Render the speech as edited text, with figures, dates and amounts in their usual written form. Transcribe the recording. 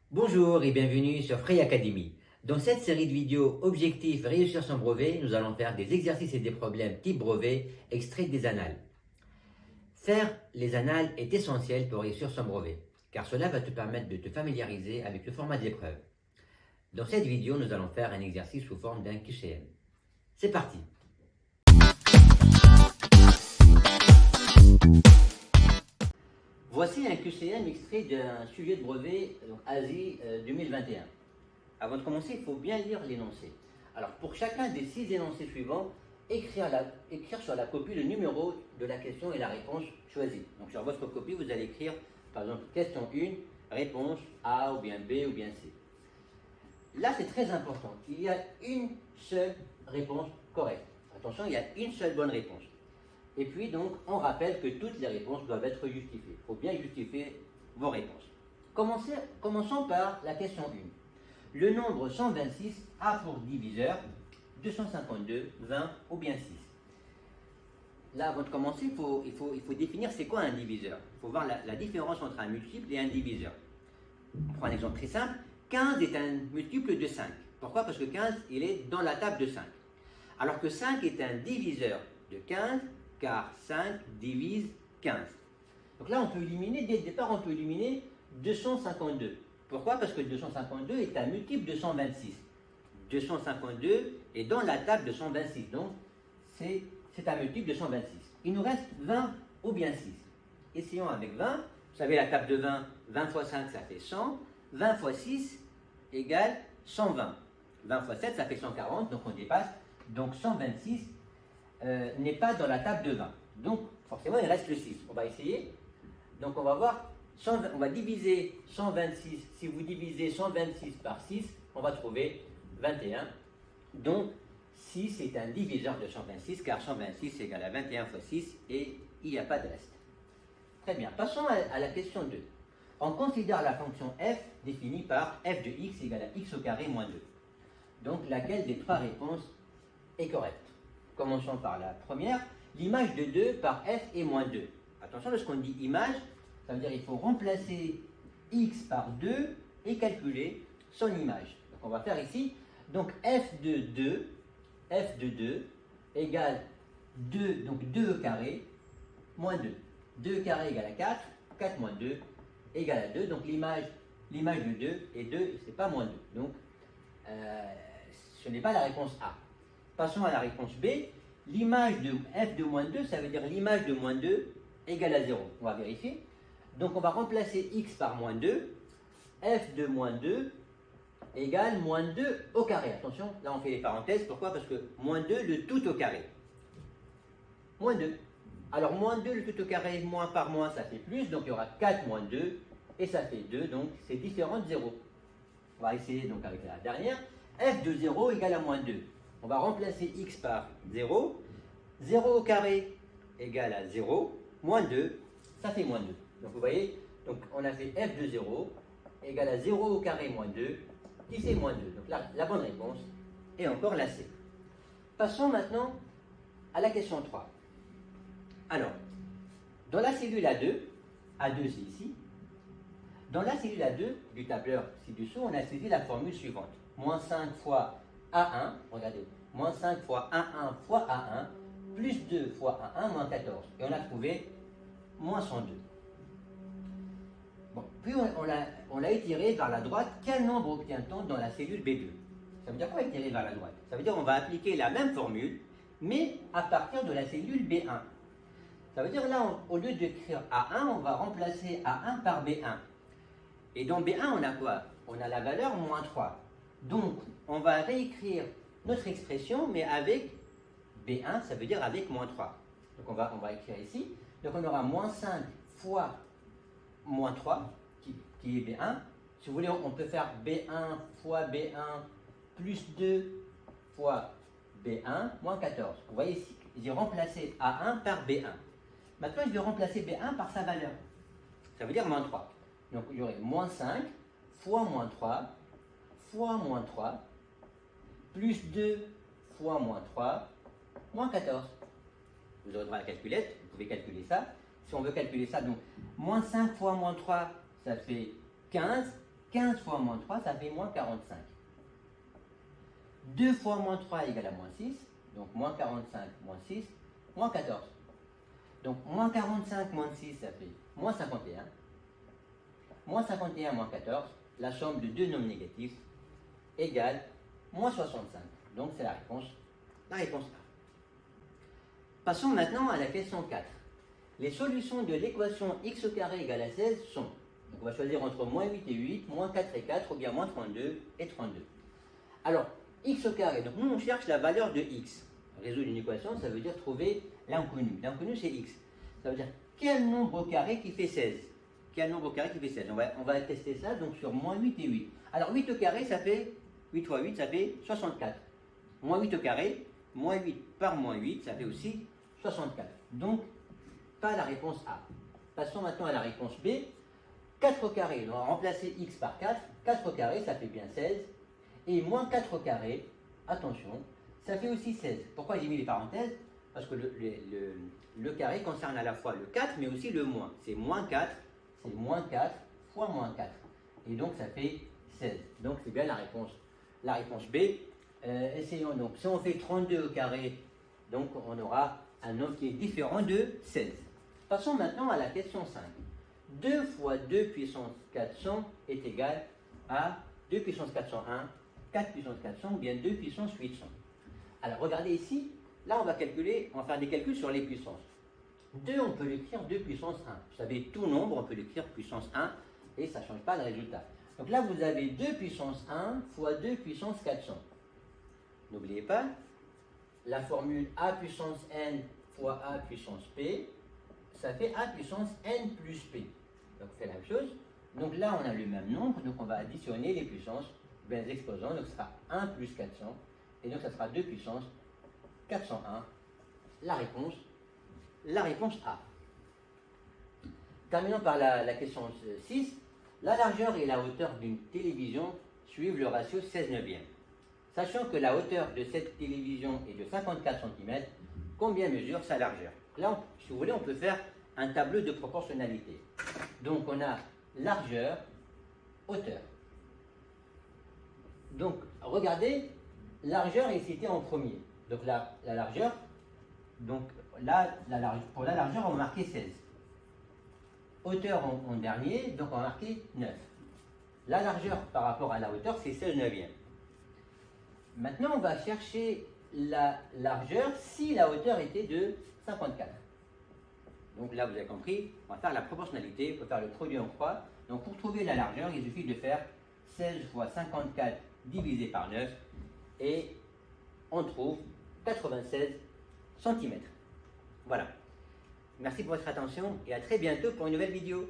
Bonjour et bienvenue sur Frey Academy. Dans cette série de vidéos Objectif réussir son brevet, nous allons faire des exercices et des problèmes type brevet extraits des annales. Faire les annales est essentiel pour réussir son brevet, car cela va te permettre de te familiariser avec le format de l'épreuve. Dans cette vidéo, nous allons faire un exercice sous forme d'un QCM. C'est parti! Voici un QCM extrait d'un sujet de brevet Asie 2021. Avant de commencer, il faut bien lire l'énoncé. Alors, pour chacun des 6 énoncés suivants, écrire sur la copie le numéro de la question et la réponse choisie. Donc, sur votre copie, vous allez écrire, par exemple, question 1, réponse A ou bien B ou bien C. Là, c'est très important. Il y a une seule réponse correcte. Attention, il y a une seule bonne réponse. Et puis, donc, on rappelle que toutes les réponses doivent être justifiées. Il faut bien justifier vos réponses. Commençons par la question 1. Le nombre 126 a pour diviseur 252, 20 ou bien 6. Là, avant de commencer, il faut définir c'est quoi un diviseur. Il faut voir la différence entre un multiple et un diviseur. On prend un exemple très simple. 15 est un multiple de 5. Pourquoi? Parce que 15, il est dans la table de 5. Alors que 5 est un diviseur de 15, car 5 divise 15. Donc là, on peut éliminer, dès le départ, on peut éliminer 252. Pourquoi? Parce que 252 est un multiple de 126. 252 est dans la table de 126, donc c'est un multiple de 126. Il nous reste 20 ou bien 6. Essayons avec 20. Vous savez, la table de 20, 20 fois 5, ça fait 100. 20 fois 6 égale 120. 20 fois 7, ça fait 140, donc on dépasse. Donc 126 n'est pas dans la table de 20. Donc forcément, il reste le 6. On va essayer. Donc on va voir, on va diviser 126. Si vous divisez 126 par 6, on va trouver 21. Donc 6 est un diviseur de 126, car 126 égale à 21 fois 6 et il n'y a pas de reste. Très bien. Passons à la question 2. On considère la fonction f définie par f de x égale à x au carré moins 2. Donc laquelle des trois réponses est correcte? Commençons par la première. L'image de 2 par f est moins 2. Attention, lorsqu'on dit image, ça veut dire qu'il faut remplacer x par 2 et calculer son image. Donc on va faire ici. Donc f de 2 égale 2, donc 2 au carré moins 2. 2 au carré égale à 4, 4 moins 2 égale à 2. Donc l'image de 2 est 2, c'est pas moins 2. Donc ce n'est pas la réponse A. Passons à la réponse B. L'image de f de moins 2, ça veut dire l'image de moins 2 égale à 0. On va vérifier. Donc on va remplacer x par moins 2. F de moins 2 égale moins 2 au carré. Attention, là on fait les parenthèses. Pourquoi? Parce que moins 2, le tout au carré. Moins 2. Alors moins 2, le tout au carré, moins par moins, ça fait plus. Donc il y aura 4 moins 2 et ça fait 2. Donc c'est différent de 0. On va essayer donc avec la dernière. F de 0 égale à moins 2. On va remplacer x par 0. 0 au carré égale à 0. Moins 2, ça fait moins 2. Donc vous voyez, donc on a fait f de 0 égale à 0 au carré moins 2, qui fait moins 2. Donc là, la bonne réponse est encore la C. Passons maintenant à la question 3. Alors, dans la cellule A2 c'est ici, dans la cellule A2 du tableur ci-dessous, on a saisi la formule suivante. Moins 5 fois A1, regardez, moins 5 fois A1 fois A1, plus 2 fois A1, moins 14. Et on a trouvé moins 102. Bon, puis on l'a étiré vers la droite. Quel nombre obtient-on dans la cellule B2? Ça veut dire quoi étirer vers la droite? Ça veut dire qu'on va appliquer la même formule, mais à partir de la cellule B1. Ça veut dire là, au lieu d'écrire A1, on va remplacer A1 par B1. Et dans B1, on a quoi? On a la valeur moins 3. Donc, on va réécrire notre expression, mais avec B1, ça veut dire avec moins 3. Donc, on va écrire ici. Donc, on aura moins 5 fois moins 3, qui est B1. Si vous voulez, on peut faire B1 fois B1 plus 2 fois B1 moins 14. Vous voyez ici, j'ai remplacé A1 par B1. Maintenant, je vais remplacer B1 par sa valeur. Ça veut dire moins 3. Donc, il y aurait moins 5 fois moins 3 fois moins 3 plus 2 fois moins 3 moins 14. Vous aurez droit à la calculette, vous pouvez calculer ça. Si on veut calculer ça, donc moins 5 fois moins 3, ça fait 15. 15 fois moins 3, ça fait moins 45. 2 fois moins 3 égale à moins 6. Donc moins 45, moins 6, moins 14. Donc moins 45, moins 6, ça fait moins 51. Moins 51, moins 14, la somme de deux nombres négatifs égale moins 65. Donc c'est la réponse A. Passons maintenant à la question 4. Les solutions de l'équation x au carré égale à 16 sont, donc on va choisir entre moins 8 et 8, moins 4 et 4, ou bien moins 32 et 32. Alors, x au carré, donc nous on cherche la valeur de x. Résoudre une équation, ça veut dire trouver l'inconnu. L'inconnu c'est x. Ça veut dire quel nombre au carré qui fait 16. Quel nombre au carré qui fait 16. On va tester ça donc sur moins 8 et 8. Alors 8 au carré, ça fait 8 fois 8, ça fait 64. Moins 8 au carré, moins 8 par moins 8, ça fait aussi 64. Donc, pas la réponse A. Passons maintenant à la réponse B. 4 au carré, on va remplacer x par 4. 4 au carré, ça fait bien 16. Et moins 4 au carré, attention, ça fait aussi 16. Pourquoi j'ai mis les parenthèses? Parce que le carré concerne à la fois le 4, mais aussi le moins. C'est moins 4, c'est moins 4 fois moins 4. Et donc, ça fait 16. Donc, c'est bien la réponse B. Essayons donc. Si on fait 32 au carré, donc on aura un nombre qui est différent de 16. Passons maintenant à la question 5. 2 fois 2 puissance 400 est égal à 2 puissance 401, 4 puissance 400 ou bien 2 puissance 800. Alors regardez ici, là on va faire des calculs sur les puissances. 2, on peut l'écrire 2 puissance 1. Vous savez, tout nombre, on peut l'écrire puissance 1 et ça ne change pas le résultat. Donc là, vous avez 2 puissance 1 fois 2 puissance 400. N'oubliez pas, la formule a puissance n fois a puissance p, ça fait a puissance n plus p. Donc c'est la même chose. Donc là, on a le même nombre, donc on va additionner les puissances, bien les exposants, donc ce sera 1 plus 400, et donc ça sera 2 puissance 401. La réponse A. Terminons par la question 6. La largeur et la hauteur d'une télévision suivent le ratio 16 neuvième. Sachant que la hauteur de cette télévision est de 54 cm, combien mesure sa largeur? Là, si vous voulez, on peut faire un tableau de proportionnalité. Donc, on a largeur, hauteur. Donc, regardez, largeur est citée en premier. Donc, la largeur, donc là, pour la largeur, on va marquer 16. Hauteur en dernier, donc on va marquer 9. La largeur par rapport à la hauteur, c'est 16 neuvième. Maintenant, on va chercher la largeur si la hauteur était de 54. Donc là, vous avez compris, on va faire la proportionnalité, on peut faire le produit en croix. Donc pour trouver la largeur, il suffit de faire 16 fois 54 divisé par 9 et on trouve 96 cm. Voilà. Merci pour votre attention et à très bientôt pour une nouvelle vidéo.